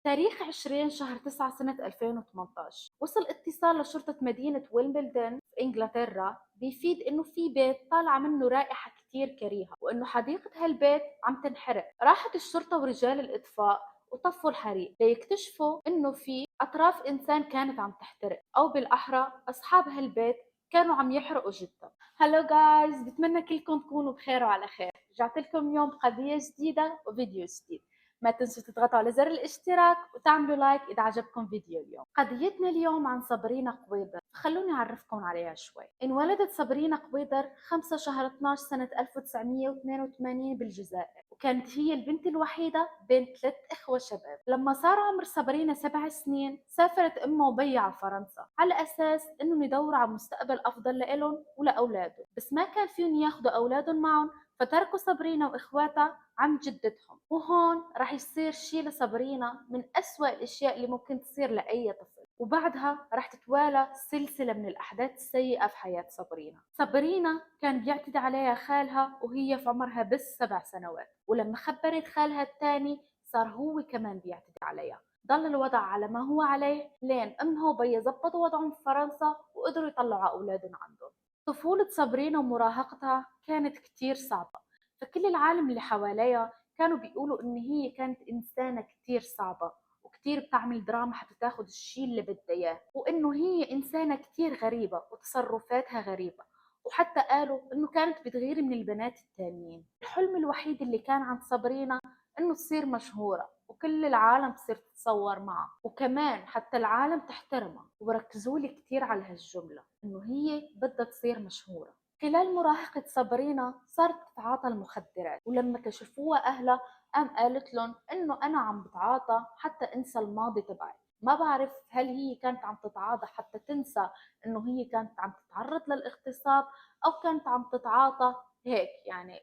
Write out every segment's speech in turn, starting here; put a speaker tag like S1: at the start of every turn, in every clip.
S1: تاريخ 20 شهر 9 سنة 2018 وصل اتصال لشرطة مدينة ويمبلدون في إنجلترا بيفيد إنه في بيت طالعة منه رائحة كتير كريهة وإنه حديقة هالبيت عم تنحرق. راحت الشرطة ورجال الإطفاء وطفوا الحريق ليكتشفوا إنه في أطراف إنسان كانت عم تحترق، أو بالأحرى أصحاب هالبيت كانوا عم يحرقوا جثة. هلو جايز، بتمنى كلكم تكونوا بخير وعلى خير. رجعت لكم اليوم بقضية جديدة وفيديو جديد. ما تنسوا تضغطوا على زر الاشتراك وتعملوا لايك إذا عجبكم فيديو اليوم. قضيتنا اليوم عن صابرينا قويدر، خلوني أعرفكم عليها شوي. انولدت صابرينا قويدر 5 شهر 12 سنة 1982 بالجزائر، وكانت هي البنت الوحيدة بين 3 إخوة شباب. لما صار عمر صابرينا 7 سنين سافرت أمها وبيها على فرنسا على أساس إنهم يدوروا على مستقبل أفضل لإلهم ولأولادهم، بس ما كان فيهم ياخدوا أولادهم معهم، فتركوا صابرينا وإخواتها عند جدتهم. وهون رح يصير شي لصابرينا من أسوأ الأشياء اللي ممكن تصير لأي طفل، وبعدها رح تتوالى سلسلة من الأحداث السيئة في حياة صابرينا. صابرينا كان بيعتدي عليها خالها وهي في عمرها بس 7 سنوات، ولما خبرت خالها الثاني صار هو كمان بيعتدي عليها. ضل الوضع على ما هو عليه لين أمها وبيها زبطوا وضعهم في فرنسا وقدروا يطلعوا أولادهم عندهم. طفولة صابرينا ومراهقتها كانت كتير صعبة، فكل العالم اللي حواليها كانوا بيقولوا إن هي كانت إنسانة كتير صعبة وكتير بتعمل دراما حتى تاخد الشي اللي بدها إياه، وإنه هي إنسانة كتير غريبة وتصرفاتها غريبة. وحتى قالوا إنه كانت بتغير من البنات التانيين. الحلم الوحيد اللي كان عند صابرينا إنه تصير مشهورة وكل العالم تصير تتصور معها، وكمان حتى العالم تحترمها. وركزوا لي كتير على هالجملة إنه هي بدها تصير مشهورة. خلال مراهقة صابرينا صارت تتعاطى المخدرات، ولما كشفوها أهلها قالت لهم إنه أنا عم بتعاطى حتى أنسى الماضي تبعي. ما بعرف هل هي كانت عم تتعاطى حتى تنسى إنه هي كانت عم تتعرض للاغتصاب، أو كانت عم تتعاطى هيك يعني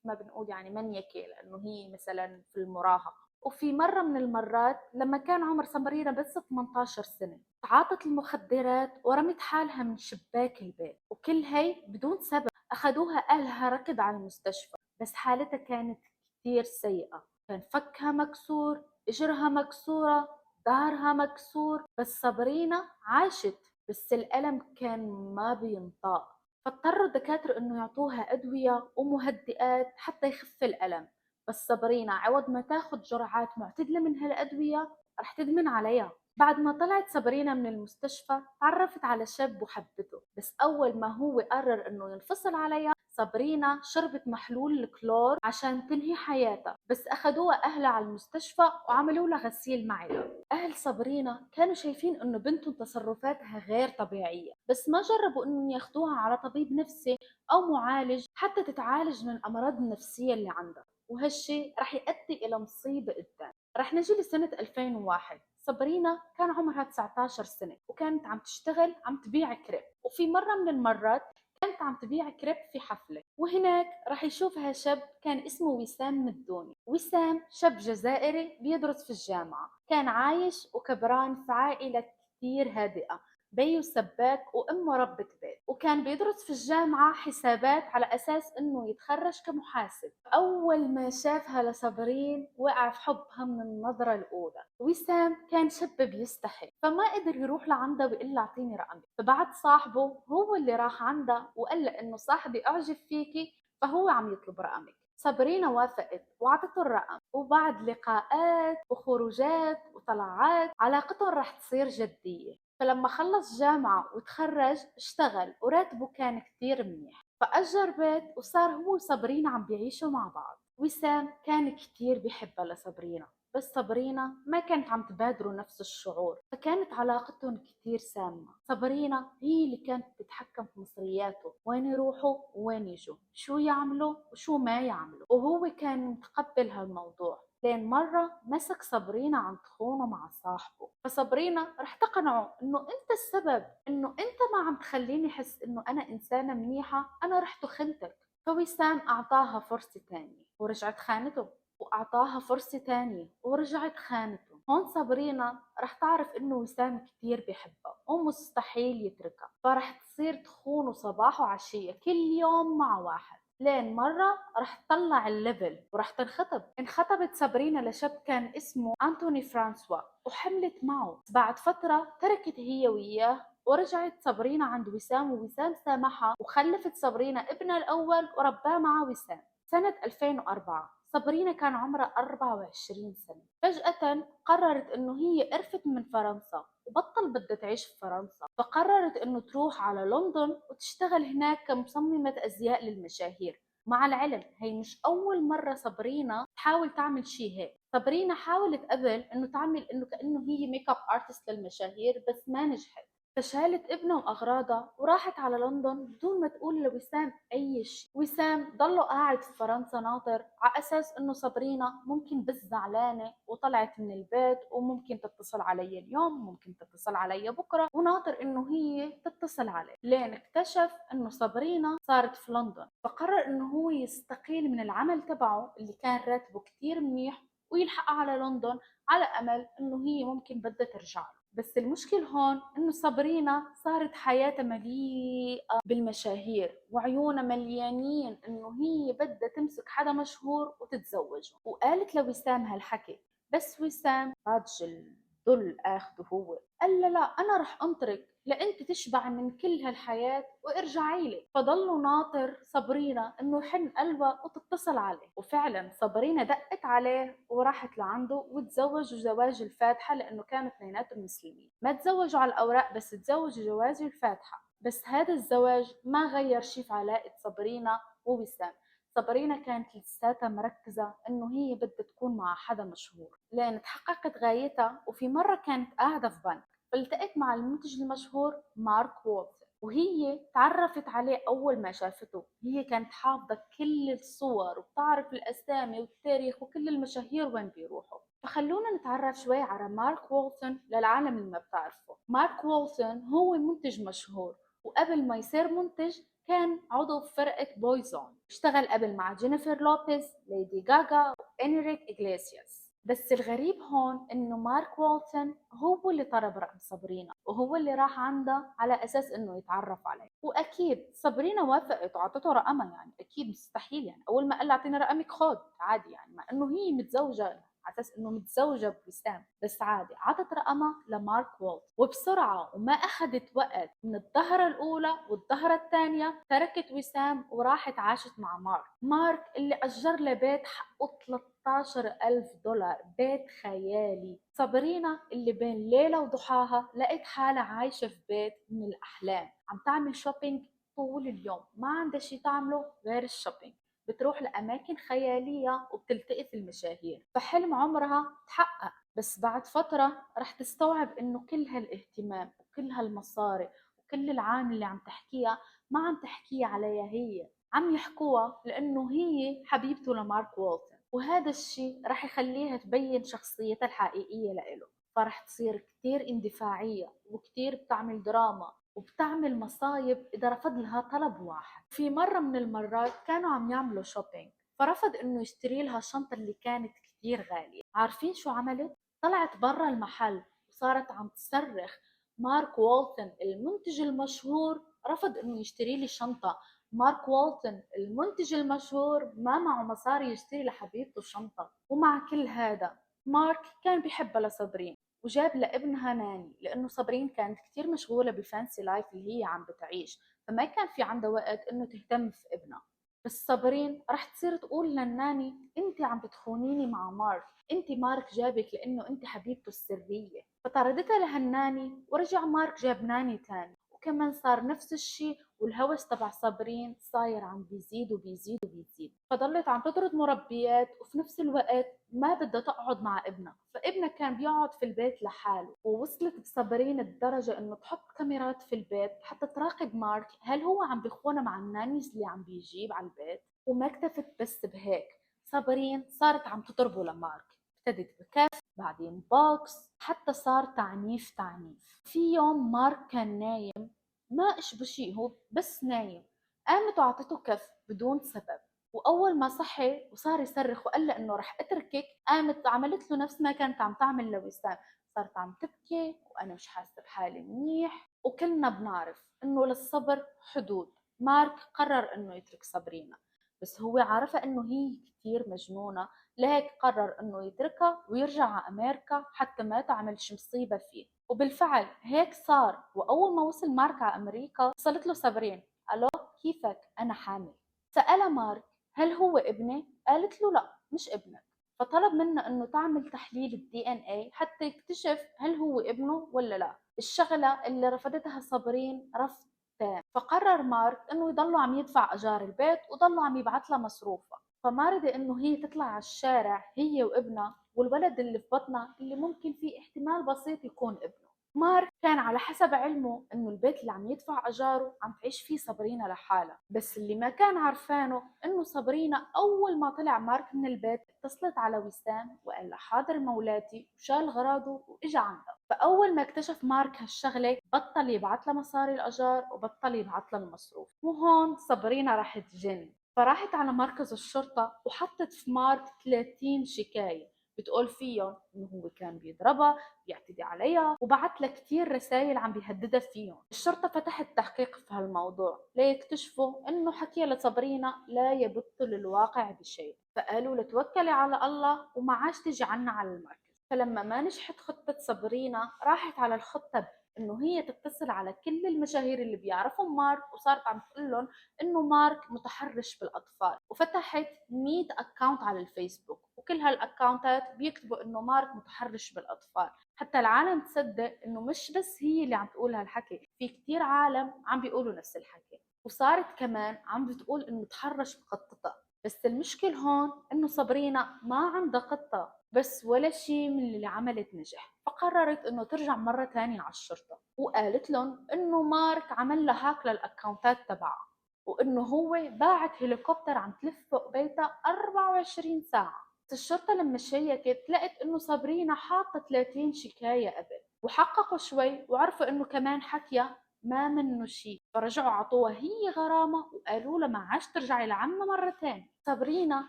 S1: ما بنقول يعني منيكة لأنه هي مثلا في المراهقة. وفي مرة من المرات لما كان عمر سمريرة بس 18 سنة تعاطت المخدرات ورمت حالها من شباك البيت، وكل هي بدون سبب. أخذوها أهلها ركض على المستشفى، بس حالتها كانت كتير سيئة. كان فكها مكسور، إجرها مكسورة، ظهرها مكسور، بس صابرينا عاشت. بس الألم كان ما بينطاق، فاضطروا الدكاترة إنه يعطوها أدوية ومهدئات حتى يخف الألم. بس صابرينا عوض ما تاخد جرعات معتدلة من هالأدوية رح تدمن عليها. بعد ما طلعت صابرينا من المستشفى تعرفت على شاب وحبته، بس أول ما هو قرر إنه ينفصل عليها صابرينا شربت محلول الكلور عشان تنهي حياتها. بس أخدوها أهلها على المستشفى وعملوا لها غسيل معدة. أهل صابرينا كانوا شايفين إنه بنتهم تصرفاتها غير طبيعية، بس ما جربوا إنهم ياخدوها على طبيب نفسي أو معالج حتى تتعالج من الأمراض النفسية اللي عندها، وهالشي رح يؤدي إلى مصيبة قدام. رح نجي لسنة 2001. صابرينا كان عمرها 19 سنة وكانت عم تشتغل عم تبيع كريب، وفي مرة من المرات كانت عم تبيع كريب في حفلة، وهناك رح يشوفها شاب كان اسمه وسام مدوني. وسام شاب جزائري بيدرس في الجامعة، كان عايش وكبران في عائلة كتير هادئة، بيو سباك وأمه ربة بيت، وكان بيدرس في الجامعة حسابات على أساس إنه يتخرج كمحاسب. أول ما شافها لصابرين وقع في حبها من النظرة الأولى. وسام كان شاب بيستحي فما قدر يروح لعندها ويقول لها أعطيني رقمك، فبعد صاحبه هو اللي راح عندها وقال لها إنه صاحبي أعجب فيكي فهو عم يطلب رقمك. صابرينا وافقت وعطته الرقم، وبعد لقاءات وخروجات وطلعات علاقتهم رح تصير جدية. فلما خلص جامعة وتخرج اشتغل وراتبه كان كتير منيح، فأجر بيت وصار هو وصابرينا عم بيعيشوا مع بعض. وسام كان كتير بيحبها لصابرينا، بس صابرينا ما كانت عم تبادره نفس الشعور، فكانت علاقتهم كتير سامة. صابرينا هي اللي كانت تتحكم في مصرياته، وين يروحوا وين يجوا، شو يعملوا وشو ما يعملوا، وهو كان متقبل هالموضوع. لين مرة مسك صابرينا عم تخونه مع صاحبه، فصابرينا رح تقنعه انه انت السبب، انه انت ما عم تخليني احس انه انا انسانة منيحة، انا رحت خنتك. فوسام اعطاها فرصة تانية ورجعت خانته، وأعطاها فرصة تانية ورجعت خانته. هون صابرينا رح تعرف إنه وسام كتير بحبها ومستحيل يتركها، فرح تصير تخونه صباح وعشية كل يوم مع واحد. لين مرة رح تطلع الليفل ورح تنخطب. انخطبت صابرينا لشاب كان اسمه أنتوني فرانسوا وحملت معه. بعد فترة تركت هي وياه ورجعت صابرينا عند وسام، ووسام سامحها وخلفت صابرينا ابنها الأول ورباه مع وسام. سنة 2004 صابرينا كان عمرها 24 سنة. فجأة قررت إنه هي قرفت من فرنسا وبطل بدها تعيش في فرنسا، فقررت إنه تروح على لندن وتشتغل هناك كمصممة أزياء للمشاهير. مع العلم هي مش أول مرة صابرينا تحاول تعمل شي هيك. صابرينا حاولت قبل إنه تعمل إنه كأنه هي ميك اب ارتست للمشاهير بس ما نجحت، فشالت ابنها وأغراضها وراحت على لندن بدون ما تقول لوسام أي شيء. وسام ضله قاعد في فرنسا ناطر على أساس إنه صابرينا ممكن بس زعلانة وطلعت من البيت وممكن تتصل علي اليوم ممكن تتصل علي بكرة، وناطر إنه هي تتصل عليه. لين اكتشف إنه صابرينا صارت في لندن، فقرر إنه هو يستقيل من العمل تبعه اللي كان راتبه كتير منيح ويلحق على لندن على أمل إنه هي ممكن بدها ترجع له. بس المشكل هون إنه صابرينا صارت حياتها مليئة بالمشاهير وعيونها مليانين إنه هي بدها تمسك حدا مشهور وتتزوجه. وقالت لوسام هالحكي، بس وسام راجل ذل اخده هو قال لا انا رح انطرك لانت تشبع من كل هالحياة وارجعي لي. فضلوا ناطر صابرينا انه يحن قلبها وتتصل عليه. وفعلا صابرينا دقت عليه وراحت لعنده وتزوجوا زواج الفاتحة، لانه كانوا اثنيناتهم مسلمين. ما تزوجوا على الاوراق بس تزوجوا جواز الفاتحة. بس هذا الزواج ما غير شيء في علاقة صابرينا ووسام. صابرينا كانت لساتها مركزة إنه هي بدها تكون مع حدا مشهور. لين تحققت غايتها وفي مرة كانت قاعدة في بنك فالتقت مع المنتج المشهور مارك وولتر، وهي تعرفت عليه. أول ما شافته هي كانت حافظة كل الصور وبتعرف الأسامي والتاريخ وكل المشاهير وين بيروحوا. فخلونا نتعرف شوي على مارك وولتون للعالم اللي ما بتعرفه. مارك وولتون هو منتج مشهور، وقبل ما يصير منتج كان عضو في فرقة بويزون. اشتغل قبل مع جينيفر لوبيز، ليدي غاغا، وإنريك إغليسياس. بس الغريب هون انه مارك وولتون هو اللي طلب رقم صابرينا وهو اللي راح عندها على اساس انه يتعرف عليه. واكيد صابرينا وافقت وعطته رقمها، يعني اكيد مستحيل يعني اول ما قال لها اعطيني رقمك خد عادي، يعني مع انه هي متزوجه على اساس انه متزوجه بوسام، بس عادي عطت رقمها لمارك وولت. وبسرعه وما اخذت وقت من الظهره الاولى والظهره الثانيه تركت وسام وراحت عاشت مع مارك اللي اجر له بيت حقه 13,000 دولار، بيت خيالي. صابرينا اللي بين ليلة وضحاها لقيت حالها عايشة في بيت من الأحلام، عم تعمل شوبينج طول اليوم، ما عندها شي تعمله غير الشوبينج. بتروح لأماكن خيالية وبتلتقي في المشاهير، فحلم عمرها تحقق. بس بعد فترة رح تستوعب إنه كل هالاهتمام وكل هالمصاري وكل العالم اللي عم تحكيها ما عم تحكيه عليها هي، عم يحكوها لأنه هي حبيبته لمارك وولتر. وهذا الشيء رح يخليها تبين شخصيتها الحقيقية لإله، فرح تصير كتير اندفاعية وكتير بتعمل دراما وبتعمل مصايب إذا رفض لها طلب واحد. في مرة من المرات كانوا عم يعملوا شوبينج، فرفض إنه يشتري لها الشنطة اللي كانت كتير غالية. عارفين شو عملت؟ طلعت برا المحل وصارت عم تصرخ مارك وولتون المنتج المشهور رفض إنه يشتري لي شنطة. مارك وولتون المنتج المشهور ما معه مصاري يشتري لحبيبته شنطة. ومع كل هذا مارك كان بيحبها لصابرين وجاب لابنها ناني، لأنه صابرين كانت كتير مشغولة بفانسي لايف اللي هي عم بتعيش، فما كان في عندها وقت إنه تهتم في ابنها. بس صابرين رح تصير تقول للناني انت عم بتخونيني مع مارك، انت مارك جابك لانه انت حبيبته السرية. فطردتها لهالناني ورجع مارك جاب ناني تاني وكمان صار نفس الشي، والهوس تبع صابرين صاير عم بيزيد وبيزيد وبيزيد. فضلت عم تطرد مربيات وفي نفس الوقت ما بدها تقعد مع ابنها، فابنها كان بيقعد في البيت لحاله. ووصلت بصابرين الدرجة انه تحط كاميرات في البيت حتى تراقب مارك هل هو عم بيخونه مع النانيز اللي عم بيجيب على البيت. وما اكتفت بس بهيك، صابرين صارت عم تضربه لمارك، ابتدت بكف بعدين بوكس حتى صار تعنيف تعنيف. في يوم مارك كان نايم ما اشبه شيء، هو بس نايم، قامت وعطته كف بدون سبب. واول ما صحي وصار يصرخ وقال لها انه رح اتركك قامت عملت له نفس ما كانت عم تعمل لوسام، صارت عم تبكي وانا مش حاسه بحالي منيح. وكلنا بنعرف انه للصبر حدود. مارك قرر انه يترك صابرينا بس هو عارفة إنه هي كتير مجنونة، لهيك قرر إنه يتركها ويرجع على أمريكا حتى ما تعملش مصيبة فيه. وبالفعل هيك صار، وأول ما وصل مارك على أمريكا اتصلت له صابرين: ألو، كيفك؟ أنا حامل. سألها مارك: هل هو ابني؟ قالت له لا، مش ابنك. فطلب منها إنه تعمل تحليل الدي إن إيه حتى يكتشف هل هو ابنه ولا لا، الشغلة اللي رفضتها صابرين رفض تام. فقرر مارك إنه يضله عم يدفع إيجار البيت وضله عم يبعث لها مصروفها، فما رضي إنه هي تطلع على الشارع هي وابنها والولد اللي في بطنها اللي ممكن فيه احتمال بسيط يكون ابنه. مارك كان على حسب علمه إنه البيت اللي عم يدفع إيجاره عم تعيش فيه صابرينا لحالها، بس اللي ما كان عرفانه إنه صابرينا أول ما طلع مارك من البيت اتصلت على وسام وقال لها: حاضر مولاتي، وشال غراضه وإجا عندها. فأول ما اكتشف مارك هالشغلة بطل يبعت لها مصاري الأجار وبطل يبعت لها المصروف، وهون صابرينا راحت تجن. فراحت على مركز الشرطة وحطت في مارك 30 شكاية بتقول فيهم إنه هو كان بيضربها، بيعتدي عليها، وبعت لها كتير رسائل عم بيهددها فيهم. الشرطة فتحت تحقيق في هالموضوع ليكتشفوا إنه حكي لصابرينا لا يبطل الواقع بشيء، فقالوا لتوكلي على الله وما عادش تجي عنا على المركز. فلما ما نجحت خطة صابرينا راحت على الخطة انه هي تتصل على كل المشاهير اللي بيعرفوا مارك وصارت عم تقول لهم انه مارك متحرش بالاطفال، وفتحت 100 اكاونت على الفيسبوك، وكل هالاكاونتات بيكتبوا انه مارك متحرش بالاطفال، حتى العالم تصدق انه مش بس هي اللي عم تقول هالحكي، في كتير عالم عم بيقولوا نفس الحكي. وصارت كمان عم بتقول انه تحرش بقطتها. بس المشكل هون انه صابرينا ما عندها قطة، بس ولا شيء من اللي عملت نجح. فقررت انه ترجع مرة تانية على الشرطة وقالت لهم انه مارك عمل لها هاك للاكونتات تبعها، وانه هو باعت هليكوبتر عم تلف فوق بيتها 24 ساعة. بس الشرطة لما شيكت لقت انه صابرينا حاطة 30 شكاية قبل، وحققوا شوي وعرفوا انه كمان حكيها ما منه شيء، فرجعوا عطوها هي غرامة وقالوا لها ما عادش ترجعي لعنا مرة تانية. صابرينا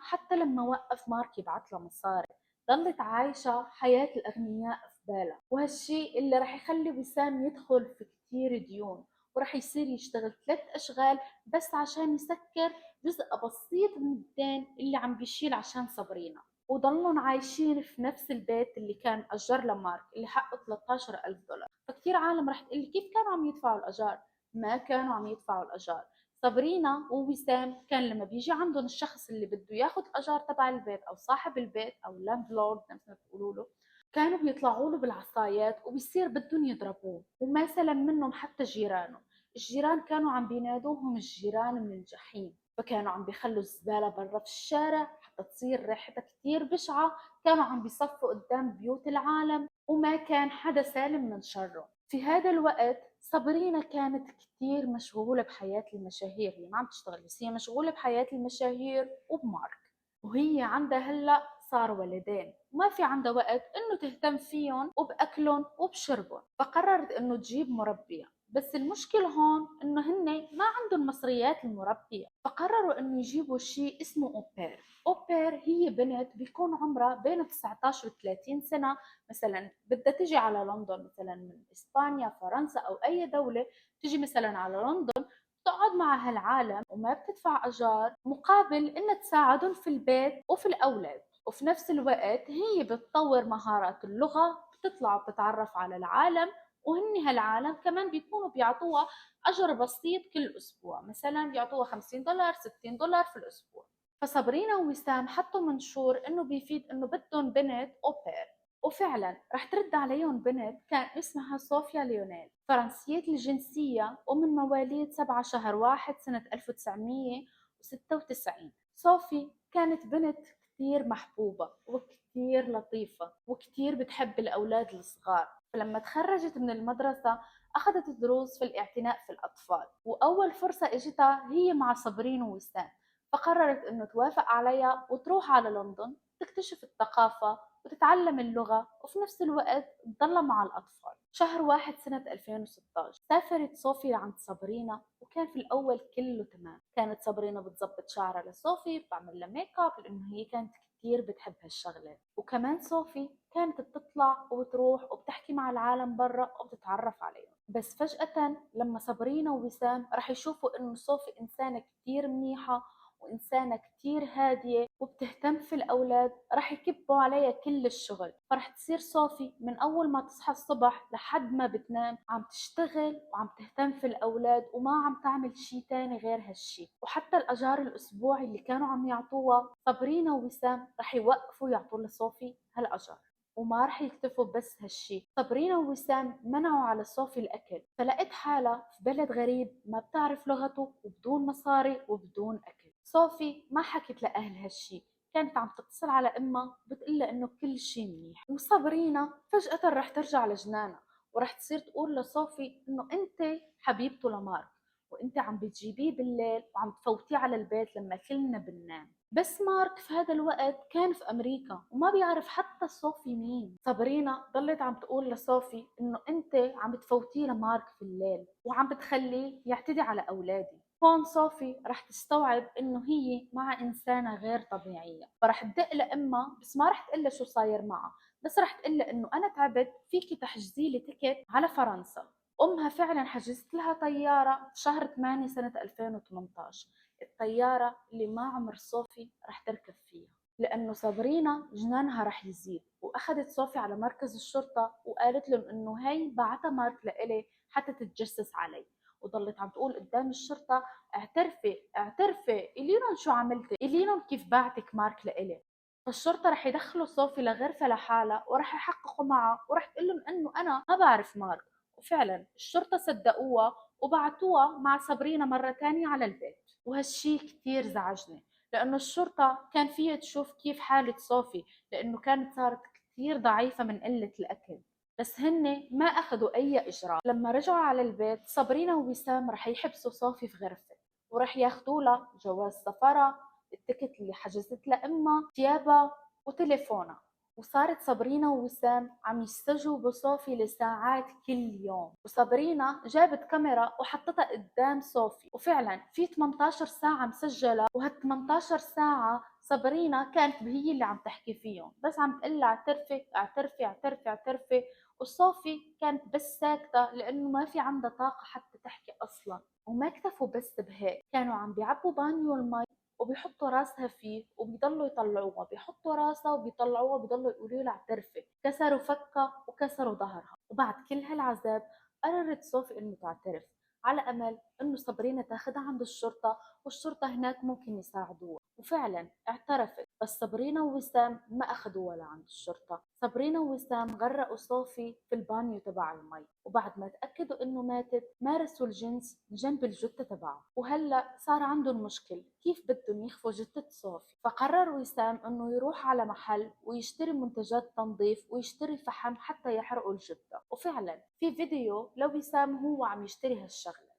S1: حتى لما وقف مارك يبعث لها مصاري ضلت عايشة حياة الأغنياء في بالها، وهالشي اللي رح يخلي وسام يدخل في كتير ديون، ورح يصير يشتغل 3 أشغال بس عشان يسكر جزء بسيط من الدين اللي عم بيشيل عشان صابرينا. وضلهم عايشين في نفس البيت اللي كان أجر لمارك اللي حقه 13,000 دولار. فكتير عالم رح تقلي كيف كانوا عم يدفعوا الأجار؟ ما كانوا عم يدفعوا الأجار. صابرينا ووسام كان لما بيجي عندهم الشخص اللي بده ياخد اجار تبع البيت او صاحب البيت او لاند لورد مثل ما بيقولوا له، كانوا بيطلعوا له بالعصايات وبيصير بدهم يضربوه، وما سلم منهم حتى جيرانه. الجيران كانوا عم بينادوهم الجيران من الجحيم، فكانوا عم بيخلوا الزبالة برا في الشارع حتى تصير ريحتها كتير بشعة، كانوا عم بيصفوا قدام بيوت العالم، وما كان حدا سالم من شره. في هذا الوقت صابرينا كانت كتير مشغولة بحياة المشاهير، هي ما عم تشتغل بس هي مشغولة بحياة المشاهير وبمارك، وهي عندها هلأ صار ولدين وما في عندها وقت انه تهتم فيهم وبأكلهم وبشربهم. فقررت انه تجيب مربية، بس المشكل هون انه هن ما عندهم مصريات المربية، فقرروا انه يجيبوا شيء اسمه اوبير. اوبير هي بنت بيكون عمرها بين 19 و 30 سنة، مثلا بدها تجي على لندن مثلا من اسبانيا فرنسا او اي دولة، تجي مثلا على لندن تقعد مع هالعالم وما بتدفع اجار مقابل انها تساعدهم في البيت وفي الاولاد، وفي نفس الوقت هي بتطور مهارات اللغة، بتطلع وبتتعرف على العالم، وهن هالعالم كمان بيكونوا بيعطوها اجر بسيط كل اسبوع، مثلا بيعطوها $50 $60 في الاسبوع. فصابرينا ووسام حطوا منشور انه بيفيد انه بدهم بنت اوبير، وفعلا رح ترد عليهم بنت كان اسمها صوفيا ليونيل، فرنسية الجنسية ومن مواليد 7 شهر 1 سنة 1996. صوفي كانت بنت كتير محبوبة وكتير لطيفة وكتير بتحب الأولاد الصغار، فلما تخرجت من المدرسة أخذت دروس في الاعتناء في الأطفال، وأول فرصة إجتها هي مع صابرين ووسام، فقررت إنه توافق عليها وتروح على لندن تكتشف الثقافة وتتعلم اللغة وفي نفس الوقت تضل مع الأطفال. شهر 1 سنة 2016 سافرت صوفي عند صابرينا، وكان في الأول كله تمام. كانت صابرينا بتظبط شعرها لصوفي، بتعمل لها ميك اب لأنه هي كانت كتير بتحب هالشغلة، وكمان صوفي كانت بتطلع وبتروح وبتحكي مع العالم برا وبتتعرف عليهم. بس فجأة لما صابرينا ووسام رح يشوفوا إنه صوفي إنسانة كتير منيحة وإنسانة كتير هادية وبتهتم في الأولاد، رح يكبوا عليها كل الشغل. فرح تصير صوفي من أول ما تصحى الصبح لحد ما بتنام عم تشتغل وعم تهتم في الأولاد، وما عم تعمل شي تاني غير هالشي. وحتى الأجار الأسبوعي اللي كانوا عم يعطوها صابرينا ووسام رح يوقفوا يعطوا لصوفي هالأجار. وما رح يكتفوا بس هالشي، صابرينا ووسام منعوا على صوفي الأكل، فلقيت حالها في بلد غريب ما بتعرف لغته وبدون مصاري وبدون أكل. صوفي ما حكت لأهل هالشي، كانت عم تتصل على أمها وبتقلها إنه كل شي منيح. وصابرينا فجأة رح ترجع لجنانها، ورح تصير تقول لصوفي إنه أنت حبيبته لمارك، وأنت عم بتجيبيه بالليل وعم تفوتيه على البيت لما كلنا بننام. بس مارك في هذا الوقت كان في أمريكا وما بيعرف حتى صوفي مين. صابرينا ضلت عم تقول لصوفي إنه أنت عم بتفوتيه لمارك في الليل وعم بتخليه يعتدي على أولادي. هون صوفي رح تستوعب إنه هي مع إنسانة غير طبيعية، فرح تدق لأمها، بس ما رح تقلها شو صاير معها، بس رح تقلها إنه أنا تعبت فيكي تحجزي لي تيكت على فرنسا. أمها فعلا حجزت لها طيارة في شهر 8 سنة 2018، الطيارة اللي ما عمر صوفي رح تركب فيها، لأنه صابرينا جنانها رح يزيد. وأخذت صوفي على مركز الشرطة وقالت لهم إنه هي بعتها مارك لإلي حتى تتجسس علي. وضلت عم تقول قدام الشرطة: اعترفي اعترفي، قوليلن شو عملتي، قوليلن كيف بعتك مارك لإلي. فالشرطة رح يدخلوا صوفي لغرفة لحالها ورح يحققوا معها ورح تقول لهم إنه أنا ما بعرف مارك. وفعلا الشرطة صدقوها وبعتوها مع صابرينا مرة تانية على البيت. وهالشي كتير زعجني، لأنه الشرطة كان فيها تشوف كيف حالة صوفي، لأنه كانت صارت كتير ضعيفة من قلة الأكل. بس هن ما أخذوا أي إجراء. لما رجعوا على البيت صابرينا ووسام رح يحبسوا صوفي في غرفة، ورح ياخدوا لها جواز سفرها، التيكت اللي حجزت لأمها، ثيابها، وتليفونها. وصارت صابرينا ووسام عم يستجوبوا صوفي لساعات كل يوم. وصابرينا جابت كاميرا وحطتها قدام صوفي، وفعلا في 18 ساعة مسجلة، وهال 18 ساعة صابرينا كانت هي اللي عم تحكي فيهم، بس عم تقلها اعترفي اعترفي اعترفي اعترفي. وصوفي كانت بس ساكتة لأنه ما في عندها طاقة حتى تحكي أصلا. وما اكتفوا بس بهيك، كانوا عم بيعبوا بانيو المي وبيحطوا راسها فيه وبيضلوا يطلعوها، بيحطوا راسها وبيطلعوها وبيضلوا يقولوا لها اعترفي. كسروا فكها وكسروا ظهرها. وبعد كل هالعذاب قررت صوفي انه تعترف، على امل انه صابرينا تاخدها عند الشرطة والشرطة هناك ممكن يساعدوها. وفعلا اعترفت، بس صابرينا ووسام ما اخذوها لعند الشرطة. صابرينا ووسام غرقوا صوفي في البانيو تبع المي، وبعد ما تأكدوا انه ماتت مارسوا الجنس جنب الجثة تبعها. وهلا صار عندهم مشكل كيف بدهم يخفوا جثة صوفي، فقرر وسام انه يروح على محل ويشتري منتجات تنظيف ويشتري فحم حتى يحرقوا الجثة. وفعلا في فيديو لوسام هو عم يشتري هالشغلة.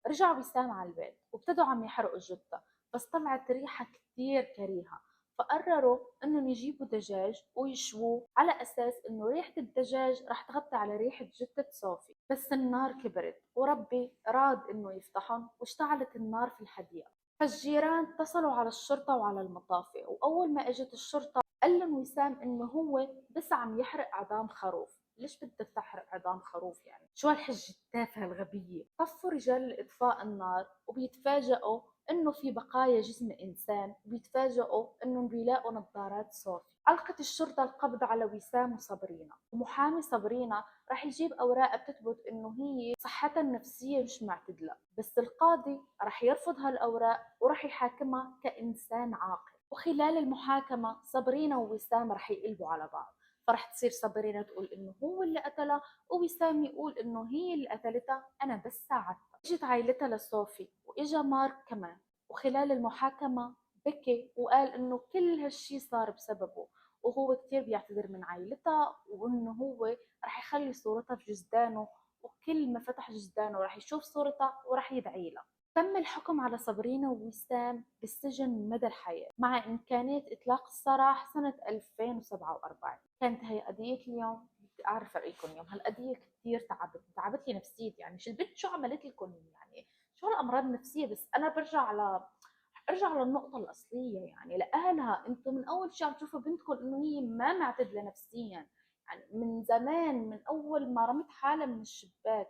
S1: رجع وسام على البيت وابتدوا عم يحرقوا الجثة، بس طلعت ريحة كتير كريهة، فقرروا انهم يجيبوا دجاج ويشووه على اساس انه ريحة الدجاج رح تغطي على ريحة جثة صوفي. بس النار كبرت وربي راد انه يفتحهم، واشتعلت النار في الحديقة. فالجيران اتصلوا على الشرطة وعلى المطافي، واول ما اجت الشرطة قال لهم وسام انه هو بس عم يحرق عظام خروف. ليش بدك تحرق عظام خروف؟ يعني شو هالحجة التافهة الغبية؟ طفوا رجال الإطفاء النار وبيتفاجئوا إنه في بقايا جسم إنسان، وبيتفاجئوا إنهم بيلاقوا نظارات صوفي. ألقت الشرطة القبض على وسام وصابرينا، ومحامي صابرينا رح يجيب أوراق بتثبت إنه هي صحتها النفسية مش معتدلة، بس القاضي رح يرفض هالأوراق ورح يحاكمها كإنسان عاقل. وخلال المحاكمة صابرينا ووسام رح يقلبوا على بعض، فرح تصير صابرينا تقول انه هو اللي قتلها، ووسام يقول انه هي اللي قتلتها، انا بس ساعدتها. اجت عائلتها لصوفي واجا مارك كمان، وخلال المحاكمة بكي وقال انه كل هالشي صار بسببه، وهو كتير بيعتذر من عائلتها، وانه هو رح يخلي صورتها في جزدانه، وكل ما فتح جزدانه رح يشوف صورتها ورح يدعي لها. تم الحكم على صابرينا ووسام بالسجن مدى الحياة مع إمكانية إطلاق السراح سنة 2047. كانت هي قضية اليوم. بدي أعرف رأيكم اليوم. هالقضية كثير تعبت لي نفسيتي، يعني شو البنت شو عملت لكم؟ يعني شو هالأمراض النفسية؟ بس أنا ارجع للنقطة الأصلية، يعني لأهلها. انتم من أول شيء عم تشوفوا بنتكم إنه هي ما معتدلة نفسيا، يعني من زمان، من أول ما رمت حالها من الشباك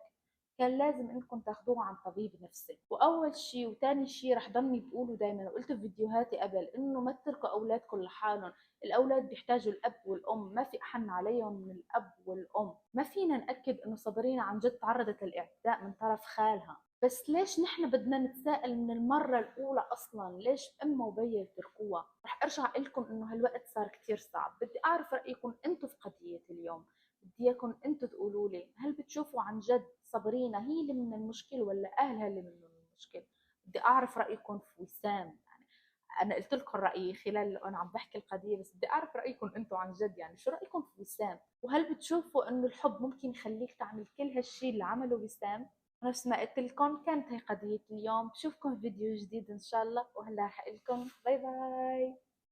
S1: كان لازم انكم تاخدوه عن طبيب نفسي. واول شيء وتاني شيء رح ضلني بقوله دايما، وقلت في فيديوهاتي قبل، انه ما تتركوا اولادكم لحالهم. الاولاد بيحتاجوا الاب والام، ما في احن عليهم من الاب والام. ما فينا ناكد انه صابرين عن جد تعرضت للاعتداء من طرف خالها، بس ليش نحن بدنا نتساءل من المرة الأولى أصلا ليش أمها وبيي يتركوها؟ رح أرجع لكم إنه هالوقت صار كتير صعب. بدي أعرف رأيكم أنتم في قضية اليوم. بدي إياكم أنتم تقولوا لي، هل بتشوفوا عن جد صابرينا هي اللي من المشكل ولا أهلها اللي من المشكل؟ بدي أعرف رأيكم في وسام. يعني أنا قلت لكم رأيي خلال أنا عم بحكي القضية، بس بدي أعرف رأيكم أنتم عن جد. يعني شو رأيكم في وسام؟ وهل بتشوفوا إنه الحب ممكن يخليك تعمل كل هالشي اللي عمله وسام؟ نفس ما قلت لكم كانت هي قضية اليوم. بشوفكم في فيديو جديد إن شاء الله، وهلا رح أقول لكم باي باي.